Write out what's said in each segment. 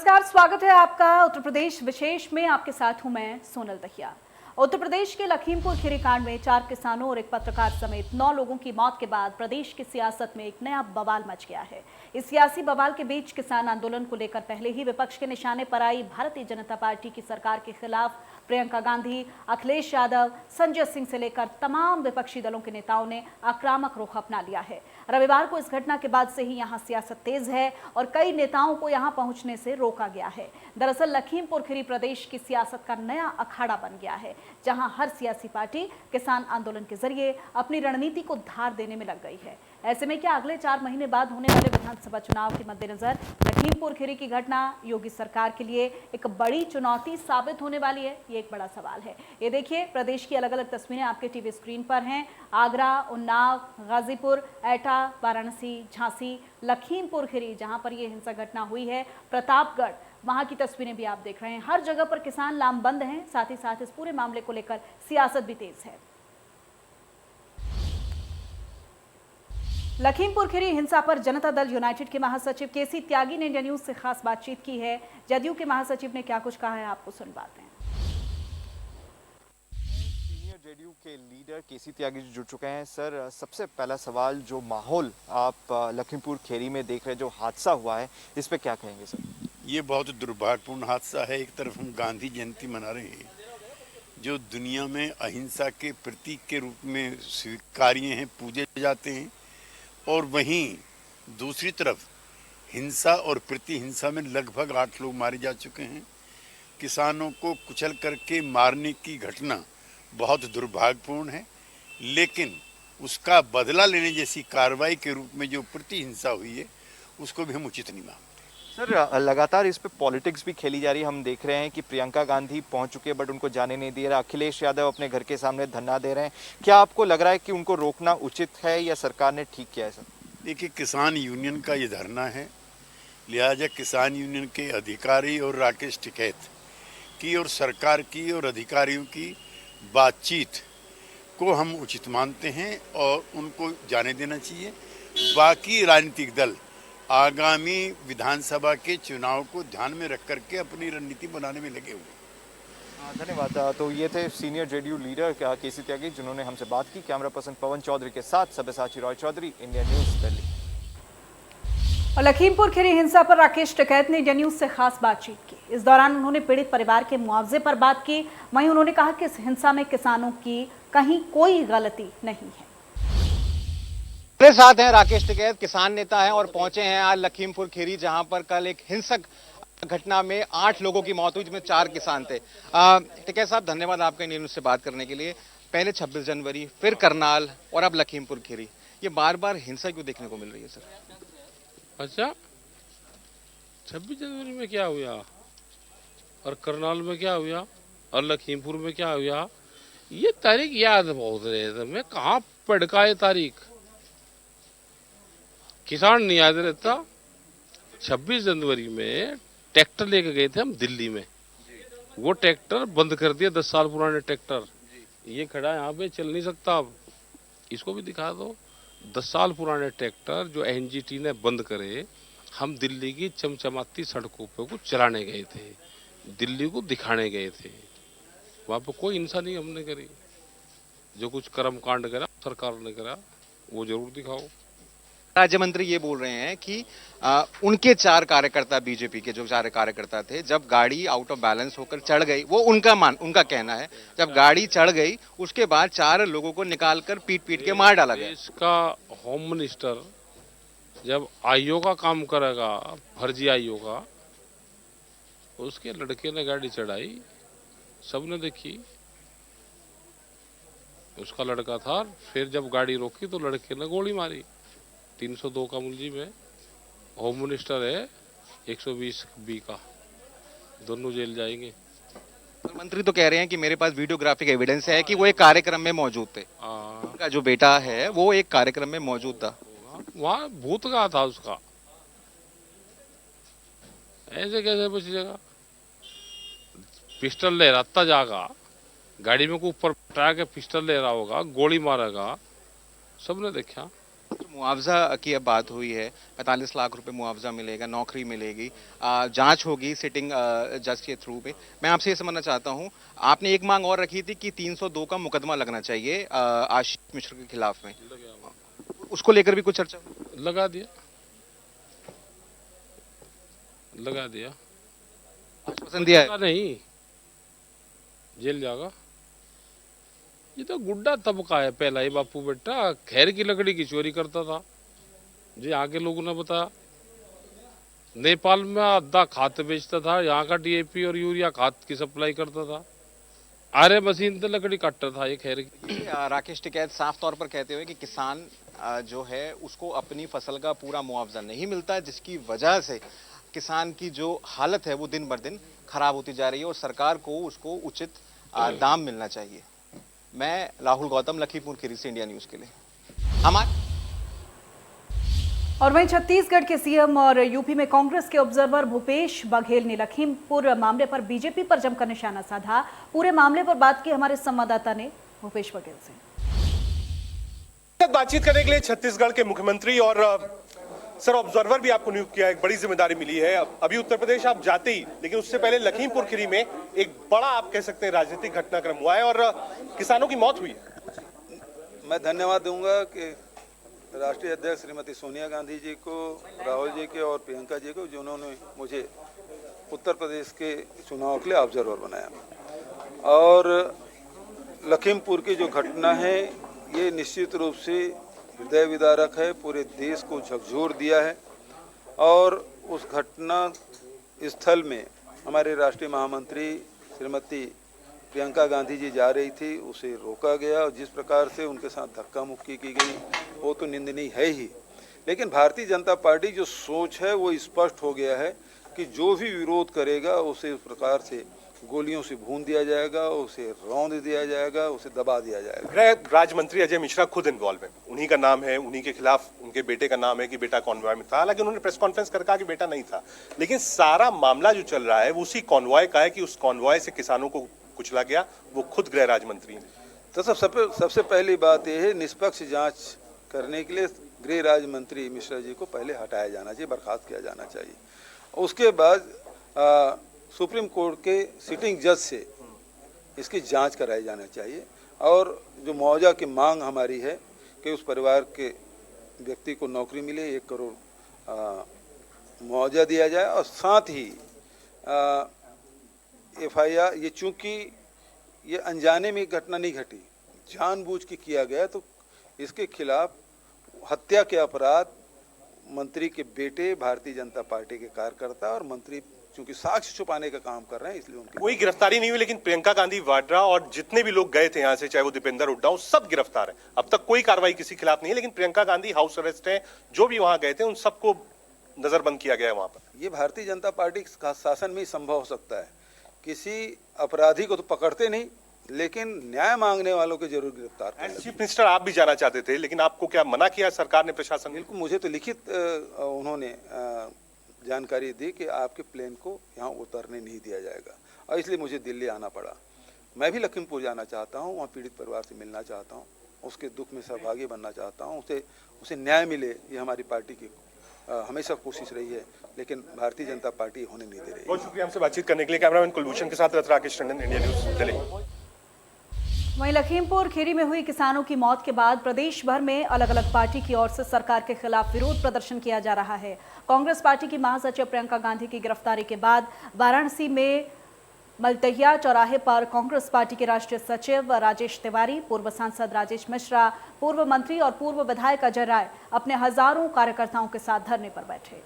नमस्कार, स्वागत है आपका उत्तर प्रदेश विशेष में। आपके साथ हूं मैं सोनल दहिया। उत्तर प्रदेश के लखीमपुर खीरी कांड में 4 किसानों और एक पत्रकार समेत 9 लोगों की मौत के बाद प्रदेश की सियासत में एक नया बवाल मच गया है। इस सियासी बवाल के बीच किसान आंदोलन को लेकर पहले ही विपक्ष के निशाने पर आई भारतीय जनता पार्टी की सरकार के खिलाफ प्रियंका गांधी, अखिलेश यादव, संजय सिंह से लेकर तमाम विपक्षी दलों के नेताओं ने आक्रामक रुख अपना लिया है। रविवार को इस घटना के बाद से ही यहां सियासत तेज है और कई नेताओं को यहां पहुंचने से रोका गया है। दरअसल लखीमपुर खीरी प्रदेश की सियासत का नया अखाड़ा बन गया है, जहां हर सियासी पार्टी किसान आंदोलन के जरिए अपनी रणनीति को धार देने में लग गई है। ऐसे में क्या अगले 4 महीने बाद होने वाले विधानसभा चुनाव के मद्देनजर लखीमपुर खीरी की घटना योगी सरकार के लिए एक बड़ी चुनौती साबित होने वाली है? ये एक बड़ा सवाल है। ये देखिए, प्रदेश की अलग अलग तस्वीरें आपके टीवी स्क्रीन पर हैं। आगरा, उन्नाव, गाजीपुर, एटा, वाराणसी, झांसी, लखीमपुर खीरी जहां पर यह हिंसक घटना हुई है, प्रतापगढ़, वहां की तस्वीरें भी आप देख रहे हैं। हर जगह पर किसान लामबंद हैं। साथ ही साथ इस पूरे मामले को लेकर सियासत भी तेज है। लखीमपुर खीरी हिंसा पर जनता दल यूनाइटेड के महासचिव केसी त्यागी ने इंडिया न्यूज से खास बातचीत की है। जदयू के महासचिव ने क्या कुछ कहा है, आपको सुनवाते हैं। सीनियर जेडीयू के लीडर केसी त्यागी जी जुड़ चुके हैं। सर, सबसे पहला सवाल, जो माहौल आप लखीमपुर खीरी में देख रहे हैं, जो हादसा हुआ है, इस पे क्या कहेंगे सर? ये बहुत दुर्भाग्यपूर्ण हादसा है। एक तरफ हम गांधी जयंती मना रहे हैं, जो दुनिया में अहिंसा के प्रतीक के रूप में स्वीकार्य हैं, पूजे जाते हैं, और वहीं दूसरी तरफ हिंसा और प्रतिहिंसा में लगभग 8 लोग मारे जा चुके हैं। किसानों को कुचल करके मारने की घटना बहुत दुर्भाग्यपूर्ण है, लेकिन उसका बदला लेने जैसी कार्रवाई के रूप में जो प्रतिहिंसा हुई है, उसको भी हम उचित नहीं मानते। सर, लगातार इस पे पॉलिटिक्स भी खेली जा रही है। हम देख रहे हैं कि प्रियंका गांधी पहुंच चुके हैं, बट उनको जाने नहीं दे रहा। अखिलेश यादव अपने घर के सामने धरना दे रहे हैं। क्या आपको लग रहा है कि उनको रोकना उचित है या सरकार ने ठीक किया है सर? देखिए, किसान यूनियन का ये धरना है, लिहाजा किसान यूनियन के अधिकारी और राकेश टिकैत की और सरकार की और अधिकारियों की बातचीत को हम उचित मानते हैं और उनको जाने देना चाहिए। बाकी राजनीतिक दल आगामी विधानसभा के चुनाव को ध्यान में रख करके अपनी रणनीति बनाने में लगे हुए। धन्यवाद। तो ये थे सीनियर जेडीयू लीडर केसी त्यागी, जिन्होंने हमसे बात की। कैमरा पर्सन पवन चौधरी के साथ सब्यसाची रॉय चौधरी, इंडिया न्यूज, दिल्ली। और लखीमपुर खीरी हिंसा पर राकेश टिकैत ने इंडिया न्यूज से खास बातचीत की। इस दौरान उन्होंने पीड़ित परिवार के मुआवजे पर बात की। वहीं उन्होंने कहा कि इस हिंसा में किसानों की कहीं कोई गलती नहीं है। मेरे साथ हैं राकेश टिकैत, किसान नेता हैं और पहुंचे हैं आज लखीमपुर खीरी, जहां पर कल एक हिंसक घटना में 8 लोगों की मौत हुई, जिसमें 4 किसान थे। टिकैत साहब, धन्यवाद आपका इंडिया न्यूज से बात करने के लिए। पहले 26 जनवरी, फिर करनाल और अब लखीमपुर खीरी, ये बार बार हिंसा क्यों देखने को मिल रही है सर? अच्छा, 26 जनवरी में क्या हुआ और करनाल में क्या हुआ और लखीमपुर में क्या हुआ, ये तारीख याद बहुत रहे। मैं कहाँ पढ़का ये तारीख, किसान नहीं याद रहता। 26 जनवरी में ट्रैक्टर लेके गए थे हम दिल्ली में, वो ट्रैक्टर बंद कर दिया, 10 साल पुराने ट्रैक्टर। ये खड़ा यहाँ पे, चल नहीं सकता। अब इसको भी दिखा दो, 10 साल पुराने ट्रैक्टर जो एनजीटी ने बंद करे, हम दिल्ली की चमचमाती सड़कों पे को चलाने गए थे, दिल्ली को दिखाने गए थे। वहां पर कोई हिंसा नहीं हमने करी। जो कुछ कर्म कांड करा सरकार ने करा, वो जरूर दिखाओ। राज्य मंत्री ये बोल रहे हैं कि उनके 4 कार्यकर्ता, बीजेपी के जो 4 कार्यकर्ता थे, जब गाड़ी आउट ऑफ बैलेंस होकर चढ़ गई, वो उनका कहना है, जब गाड़ी चढ़ गई उसके बाद 4 लोगों को निकालकर पीट के मार डाला गया। इसका होम मिनिस्टर जब आईओ का काम करेगा, फर्जी आईओ का, उसके लड़के ने गाड़ी चढ़ाई, सबने देखी, उसका लड़का था। फिर जब गाड़ी रोकी तो लड़के ने गोली मारी। 302 का मुलजिम है, होम मिनिस्टर है 120B का, दोनों जेल जाएंगे। मंत्री तो कह रहे हैं कि मेरे पास वीडियोग्राफिक एविडेंस है कि वो एक कार्यक्रम में मौजूद थे। उनका जो बेटा है वो एक कार्यक्रम में मौजूद था, वहां भूत का था उसका। ऐसे कैसे बचेगा? पिस्टल ले रहा जागा, गाड़ी में को ऊपर बैठा के पिस्टल ले रहा होगा, गोली मारेगा, सबने देखा। मुआवजा की अब बात हुई है, 45 लाख रुपए मुआवजा मिलेगा, नौकरी मिलेगी, जांच होगी सिटिंग जज के थ्रू पे। मैं आपसे ये समझना चाहता हूं, आपने एक मांग और रखी थी कि 302 का मुकदमा लगना चाहिए आशीष मिश्र के खिलाफ में, उसको लेकर भी कुछ चर्चा लगा दिया आश्वासन दिया है? नहीं, जेल जाएगा। ये तो गुड्डा तबका है पहला ही बापू बेटा, खैर की लकड़ी की चोरी करता था, जो यहाँ के लोगों ने बताया। नेपाल में आधा खाद बेचता था, यहाँ का डीएपी और यूरिया खाद की सप्लाई करता था। आरे मशीन से लकड़ी काटता था ये खैर की। राकेश टिकैत साफ तौर पर कहते हुए कि किसान जो है उसको अपनी फसल का पूरा मुआवजा नहीं मिलता, जिसकी वजह से किसान की जो हालत है वो दिन बर दिन खराब होती जा रही है और सरकार को उसको उचित दाम मिलना चाहिए। मैं राहुल गौतम, लखीमपुर खीरी से, इंडिया न्यूज के लिए। हमारे और वहीं छत्तीसगढ़ के सीएम और यूपी में कांग्रेस के ऑब्जर्वर भूपेश बघेल ने लखीमपुर मामले पर बीजेपी पर जमकर निशाना साधा। पूरे मामले पर बात की हमारे संवाददाता ने भूपेश बघेल से। बातचीत करने के लिए छत्तीसगढ़ के मुख्यमंत्री और सर ऑब्जर्वर भी आपको नियुक्त किया, एक बड़ी जिम्मेदारी मिली है। अभी उत्तर प्रदेश आप जाते ही, लेकिन उससे पहले लखीमपुर खीरी में एक बड़ा आप कह सकते हैं राजनीतिक घटनाक्रम हुआ है और किसानों की मौत हुई है। मैं धन्यवाद दूंगा कि राष्ट्रीय अध्यक्ष श्रीमती सोनिया गांधी जी को, राहुल जी के और प्रियंका जी को, जिन्होंने मुझे उत्तर प्रदेश के चुनाव के लिए ऑब्जर्वर बनाया। और लखीमपुर की जो घटना है ये निश्चित रूप से हृदय विदारक है, पूरे देश को झकझोर दिया है। और उस घटना स्थल में हमारे राष्ट्रीय महामंत्री श्रीमती प्रियंका गांधी जी जा रही थी, उसे रोका गया और जिस प्रकार से उनके साथ धक्का मुक्की की गई वो तो निंदनीय है ही। लेकिन भारतीय जनता पार्टी जो सोच है वो स्पष्ट हो गया है कि जो भी विरोध करेगा उसे उस प्रकार से गोलियों से भून दिया जाएगा, उसे रौंद दिया जाएगा, उसे दबा दिया जाएगा। गृह राज्य मंत्री अजय मिश्रा खुद इन्वॉल्व है, उन्हीं का नाम है, उन्हीं के खिलाफ उनके बेटे का नाम है कि बेटा कॉन्वॉय में था। हालांकि उन्होंने प्रेस कॉन्फ्रेंस कर कहा कि बेटा नहीं था, लेकिन सारा मामला जो चल रहा है वो उसी कॉन्वॉय का है कि उस कॉन्वॉय से किसानों को कुचला गया। वो खुद गृह राज्य मंत्री हैं। तो सबसे पहली बात यह है, निष्पक्ष जांच करने के लिए गृह राज्य मंत्री मिश्रा जी को पहले हटाया जाना चाहिए, बर्खास्त किया जाना चाहिए। उसके बाद सुप्रीम कोर्ट के सिटिंग जज से इसकी जांच कराई जाना चाहिए। और जो मुआवजा की मांग हमारी है कि उस परिवार के व्यक्ति को नौकरी मिले, 1 करोड़ मुआवजा दिया जाए। और साथ ही FIR, ये चूंकि ये अनजाने में घटना नहीं घटी, जानबूझ के किया गया, तो इसके खिलाफ हत्या के अपराध मंत्री के बेटे, भारतीय जनता पार्टी के कार्यकर्ता और मंत्री चूंकि साक्ष्य छुपाने का काम कर रहे हैं, इसलिए उनकी कोई गिरफ्तारी नहीं हुई। लेकिन प्रियंका गांधी वाड्रा और जितने भी लोग गए थे यहाँ से, चाहे वो दीपेंद्र हुड्डा हो, सब गिरफ्तार हैं। अब तक कोई कार्रवाई किसी खिलाफ नहीं है, लेकिन प्रियंका गांधी हाउस अरेस्ट है। जो भी वहां गए थे उन सबको नजरबंद किया गया है वहां पर। ये भारतीय जनता पार्टी का शासन में ही संभव हो सकता है। किसी अपराधी को तो पकड़ते नहीं, लेकिन न्याय मांगने वालों को जरूर गिरफ्तार करते हैं। चीफ मिनिस्टर आप भी जाना चाहते थे, लेकिन आपको क्या मना किया सरकार ने, प्रशासन ने? बिल्कुल, मुझे तो लिखित उन्होंने जानकारी दी कि आपके प्लेन को यहाँ उतरने नहीं दिया जाएगा, और इसलिए मुझे दिल्ली आना पड़ा। मैं भी लखीमपुर जाना चाहता हूँ, वहाँ पीड़ित परिवार से मिलना चाहता हूँ, उसके दुख में सहभागी बनना चाहता हूँ, उसे न्याय मिले। ये हमारी पार्टी की हमेशा कोशिश रही है, लेकिन भारतीय जनता पार्टी होने नहीं दे रही। बहुत शुक्रिया हमसे बातचीत करने के लिए। कैमरामैन कुलभूषण के साथ राकेश टंडन, इंडिया न्यूज दिल्ली। वहीं लखीमपुर खीरी में हुई किसानों की मौत के बाद प्रदेश भर में अलग अलग पार्टी की ओर से सरकार के खिलाफ विरोध प्रदर्शन किया जा रहा है। कांग्रेस पार्टी की महासचिव प्रियंका गांधी की गिरफ्तारी के बाद वाराणसी में मलतहिया चौराहे पर कांग्रेस पार्टी के राष्ट्रीय सचिव राजेश तिवारी, पूर्व सांसद राजेश मिश्रा, पूर्व मंत्री और पूर्व विधायक अजय राय अपने हजारों कार्यकर्ताओं के साथ धरने पर बैठे।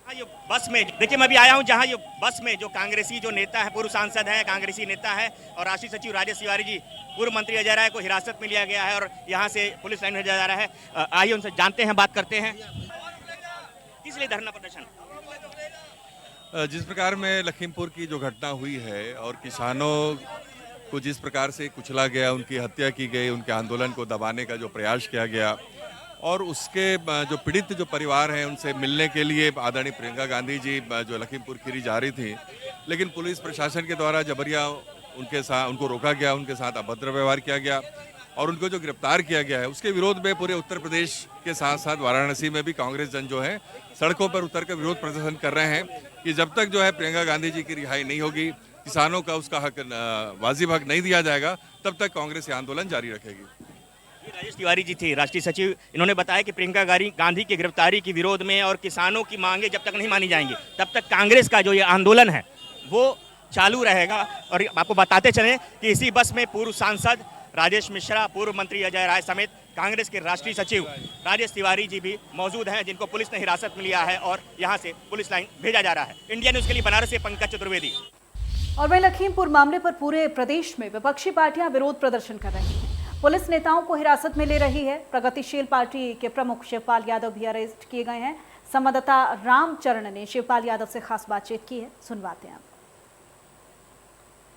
ये बस में देखिए, मैं भी आया हूं जहां ये बस में जो कांग्रेसी जो नेता है, पूर्व सांसद है, कांग्रेसी नेता है और राष्ट्रीय सचिव राजेश तिवारी जी, पूर्व मंत्री अजय राय को हिरासत में लिया गया है और यहां से पुलिस लाइन भेजा जा रहा है। आइए उनसे जानते हैं, बात करते हैं। किस लिए धरना प्रदर्शन? जिस प्रकार में लखीमपुर की जो घटना हुई है और किसानों को जिस प्रकार से कुचला गया, उनकी हत्या की गई, उनके आंदोलन को दबाने का जो प्रयास किया गया, और उसके जो पीड़ित जो परिवार हैं उनसे मिलने के लिए आदरणीय प्रियंका गांधी जी जो लखीमपुर खीरी जा रही थी, लेकिन पुलिस प्रशासन के द्वारा जबरिया उनको रोका गया, उनके साथ अभद्र व्यवहार किया गया और उनको जो गिरफ्तार किया गया है उसके विरोध में पूरे उत्तर प्रदेश के साथ साथ वाराणसी में भी कांग्रेस जन जो है सड़कों पर उतर कर विरोध प्रदर्शन कर रहे हैं कि जब तक जो है प्रियंका गांधी जी की रिहाई नहीं होगी, किसानों का उसका हक वाजिब हक नहीं दिया जाएगा, तब तक कांग्रेस ये आंदोलन जारी रखेगी। राजेश तिवारी जी थे राष्ट्रीय सचिव, इन्होंने बताया कि प्रियंका गांधी की गिरफ्तारी के विरोध में और किसानों की मांगे जब तक नहीं मानी जाएंगी तब तक कांग्रेस का जो ये आंदोलन है वो चालू रहेगा। और आपको बताते चलें कि इसी बस में पूर्व सांसद राजेश मिश्रा, पूर्व मंत्री अजय राय समेत कांग्रेस के राष्ट्रीय सचिव राजेश तिवारी जी भी मौजूद हैं, जिनको पुलिस ने हिरासत में लिया है और यहां से पुलिस लाइन भेजा जा रहा है। इंडिया न्यूज के लिए बनारस से पंकज चतुर्वेदी। और वहीं लखीमपुर मामले पर पूरे प्रदेश में विपक्षी पार्टियां विरोध प्रदर्शन कर रही हैं। पुलिस नेताओं को हिरासत में ले रही है। प्रगतिशील पार्टी के प्रमुख शिवपाल यादव भी अरेस्ट किए गए हैं। संवाददाता रामचरण ने शिवपाल यादव से खास बातचीत की है, सुनवाते हैं।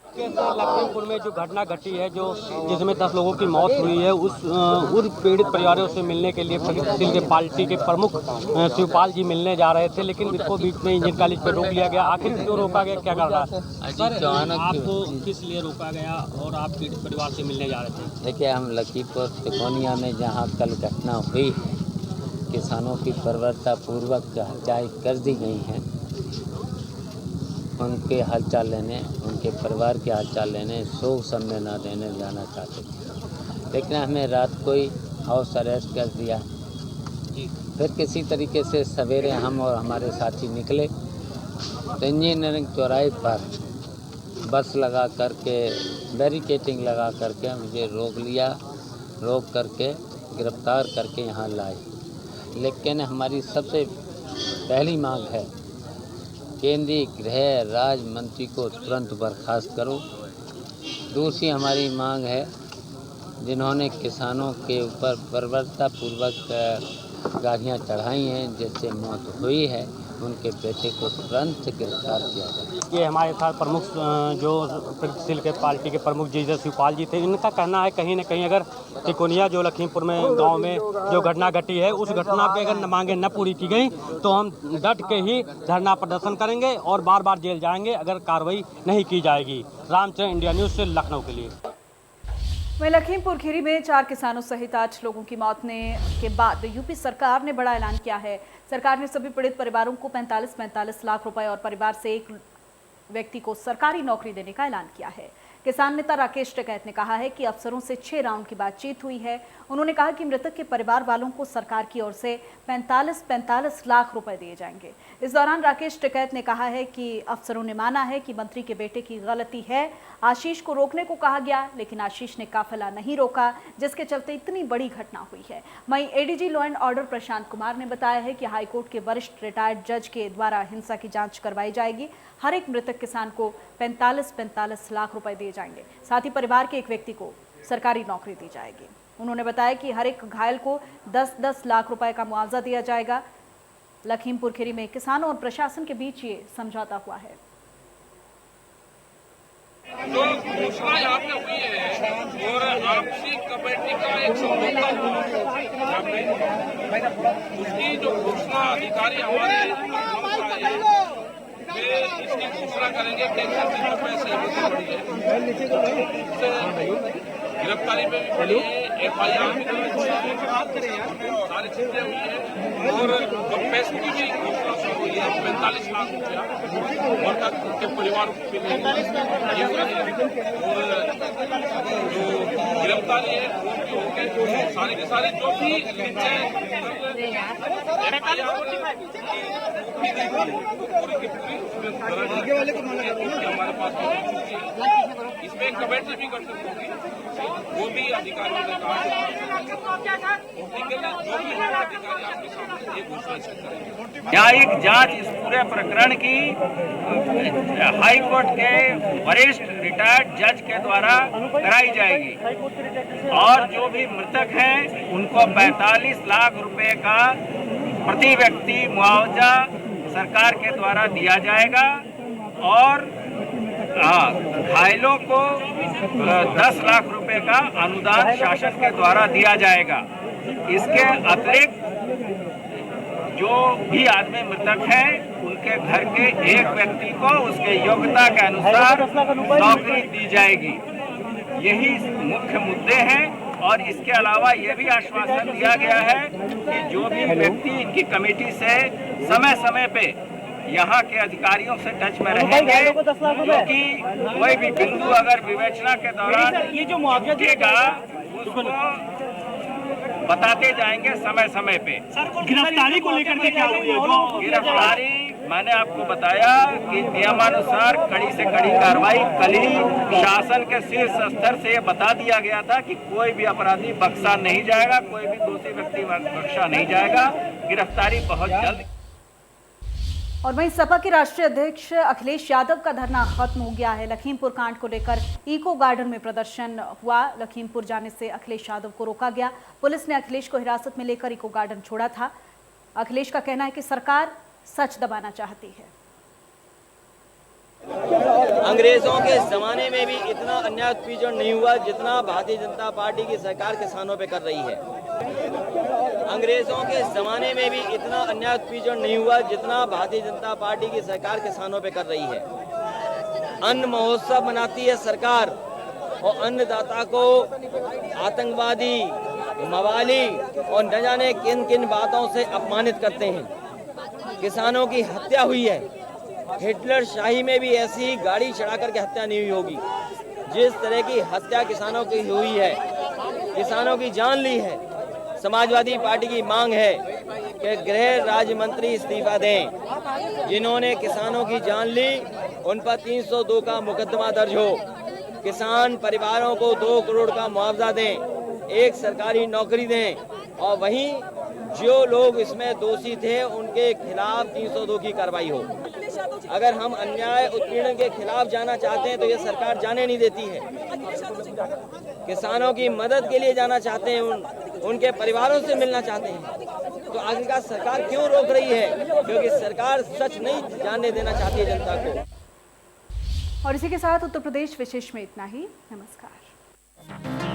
लखीमपुर में जो घटना घटी है, जो जिसमें 10 लोगों की मौत हुई है, उस पीड़ित परिवारों से मिलने के लिए प्रगतिशील के पार्टी के प्रमुख शिवपाल जी मिलने जा रहे थे, लेकिन इसको बीच में इंजीनियर कॉलेज पर रोक लिया गया। आखिर क्यों रोका गया, क्या कर रहा है सर? आपको किस लिए रोका गया और आप पीड़ित परिवार से मिलने जा रहे थे? देखिए, हम लखीमपुर तिकोनिया में जहाँ कल घटना हुई, किसानों की बर्बरतापूर्वक हत्याएं कर दी गई हैं, उनके हालचाल लेने, उनके परिवार के हालचाल लेने, शोक संवेदना देने जाना चाहते थे, लेकिन हमें रात को ही हाउस अरेस्ट कर दिया। फिर किसी तरीके से सवेरे हम और हमारे साथी निकले तो इंजीनियरिंग चौराहे पर बस लगा करके, बैरिकेटिंग लगा करके मुझे रोक लिया, रोक करके गिरफ्तार करके यहाँ लाए। लेकिन हमारी सबसे पहली मांग है, केंद्रीय गृह राज्य मंत्री को तुरंत बर्खास्त करो। दूसरी हमारी मांग है, जिन्होंने किसानों के ऊपर बर्बरतापूर्वक गाड़ियाँ चढ़ाई हैं, जिससे मौत हुई है, उनके बेटे को तुरंत गिरफ्तार किया जाए। ये हमारे साथ प्रमुख जो प्रगतिशील के पार्टी के प्रमुख जी शिवपाल जी थे, इनका कहना है कहीं न कहीं अगर तिकोनिया जो लखीमपुर में गांव में जो घटना घटी है, उस घटना पे अगर मांगे न पूरी की गई तो हम डट के ही धरना प्रदर्शन करेंगे और बार बार जेल जाएंगे अगर कार्रवाई नहीं की जाएगी। रामचरण, इंडिया न्यूज़ से लखनऊ के लिए। वहीं लखीमपुर खीरी में 4 किसानों सहित 8 लोगों की मौत के बाद यूपी सरकार ने बड़ा ऐलान किया है। सरकार ने सभी पीड़ित परिवारों को 45 लाख रुपए और परिवार से एक व्यक्ति को सरकारी नौकरी देने का ऐलान किया है। किसान नेता राकेश टिकैत ने कहा है कि अफसरों से 6 राउंड की बातचीत हुई है। उन्होंने कहा कि मृतक के परिवार वालों को सरकार की ओर से 45 लाख रुपए दिए जाएंगे। इस दौरान राकेश टिकैत ने कहा है कि अफसरों ने माना है कि मंत्री के बेटे की गलती है। आशीष को रोकने को कहा गया, लेकिन आशीष ने काफिला नहीं रोका, जिसके चलते इतनी बड़ी घटना हुई है। वहीं ADG law and order Prashant Kumar ने बताया है कि हाईकोर्ट के वरिष्ठ रिटायर्ड जज के द्वारा हिंसा की जांच करवाई जाएगी। हर एक मृतक किसान को 45 लाख रुपए दिए जाएंगे। साथ ही परिवार के एक व्यक्ति को सरकारी नौकरी दी जाएगी। उन्होंने बताया कि हर एक घायल को 10-10 लाख रुपए का मुआवजा दिया जाएगा। लखीमपुर खीरी में किसानों और प्रशासन के बीच ये समझौता हुआ है। जो घोषणा यहाँ पे हुई है और आपसी कमेटी का एक समझौता हुआ है, उसकी जो घोषणा अधिकारी हमारे वे इसकी घोषणा करेंगे। टेंशन से जो पैसे गिरफ्तारी में भी पड़ी है, FIR भी सारी चीजें हुई है और जो पैसे की भी घोषणा हुई है 45 लाख रुपया और तक उनके परिवार को मिलेंगे। और जो गिरफ्तारी है वो होकर सारे के सारे जो भी आगे वाले को हमारे पास इसमें कमेटी भी गठित होगी, वो भी अधिकारियों ने कहा न्यायिक जांच इस पूरे प्रकरण की हाई कोर्ट के वरिष्ठ रिटायर्ड जज के द्वारा कराई जाएगी और जो भी मृतक हैं उनको 45 लाख रुपए का प्रति व्यक्ति मुआवजा सरकार के द्वारा दिया जाएगा और घायलों को 10 लाख रुपए का अनुदान शासन के द्वारा दिया जाएगा। इसके अतिरिक्त जो भी आदमी मृतक हैं उनके घर के एक व्यक्ति को उसके योग्यता के अनुसार नौकरी दी जाएगी। यही मुख्य मुद्दे हैं और इसके अलावा ये भी आश्वासन दिया गया है कि जो भी व्यक्ति इनकी कमेटी से समय समय पे यहाँ के अधिकारियों से टच में रहेंगे, क्योंकि कोई भी बिंदु अगर विवेचना के दौरान ये जो मुआवजा उसको बताते जाएंगे समय समय पे। गिरफ्तारी को लेकर के क्या हुई है? गिरफ्तारी मैंने आपको बताया कि नियमानुसार कड़ी से कड़ी कार्रवाई, कल ही शासन के शीर्ष स्तर से ये बता दिया गया था कि कोई भी अपराधी बख्शा नहीं जाएगा, कोई भी दोषी व्यक्ति बख्शा नहीं जाएगा। गिरफ्तारी बहुत जल्द। और वहीं सपा के राष्ट्रीय अध्यक्ष अखिलेश यादव का धरना खत्म हो गया है। लखीमपुर कांड को लेकर इको गार्डन में प्रदर्शन हुआ। लखीमपुर जाने से अखिलेश यादव को रोका गया। पुलिस ने अखिलेश को हिरासत में लेकर इको गार्डन छोड़ा था। अखिलेश का कहना है कि सरकार सच दबाना चाहती है। अंग्रेजों के जमाने में भी इतना अन्याय उत्पीड़न नहीं हुआ जितना भारतीय जनता पार्टी की सरकार किसानों पे कर रही है। अंग्रेजों के जमाने में भी इतना अन्याय उत्पीड़न नहीं हुआ जितना भारतीय जनता पार्टी की सरकार किसानों पे कर रही है। अन्न महोत्सव मनाती है सरकार और अन्नदाता को आतंकवादी, मवाली और न जाने किन किन बातों से अपमानित करते हैं। किसानों की हत्या हुई है। हिटलर शाही में भी ऐसी गाड़ी चढ़ा करके हत्या नहीं हुई होगी जिस तरह की हत्या किसानों की हुई है। किसानों की जान ली है। समाजवादी पार्टी की मांग है कि गृह राज्य मंत्री इस्तीफा दें। जिन्होंने किसानों की जान ली उन पर 302 का मुकदमा दर्ज हो। किसान परिवारों को 2 करोड़ का मुआवजा दें, एक सरकारी नौकरी दें और वहीं जो लोग इसमें दोषी थे उनके खिलाफ 302 की कार्रवाई हो। अगर हम अन्याय उत्पीड़न के खिलाफ जाना चाहते हैं तो ये सरकार जाने नहीं देती है। किसानों की मदद के लिए जाना चाहते हैं, उनके परिवारों से मिलना चाहते हैं, तो आखिरकार सरकार क्यों रोक रही है? क्योंकि सरकार सच नहीं जानने देना चाहती है जनता को। और इसी के साथ उत्तर प्रदेश विशेष में इतना ही। नमस्कार।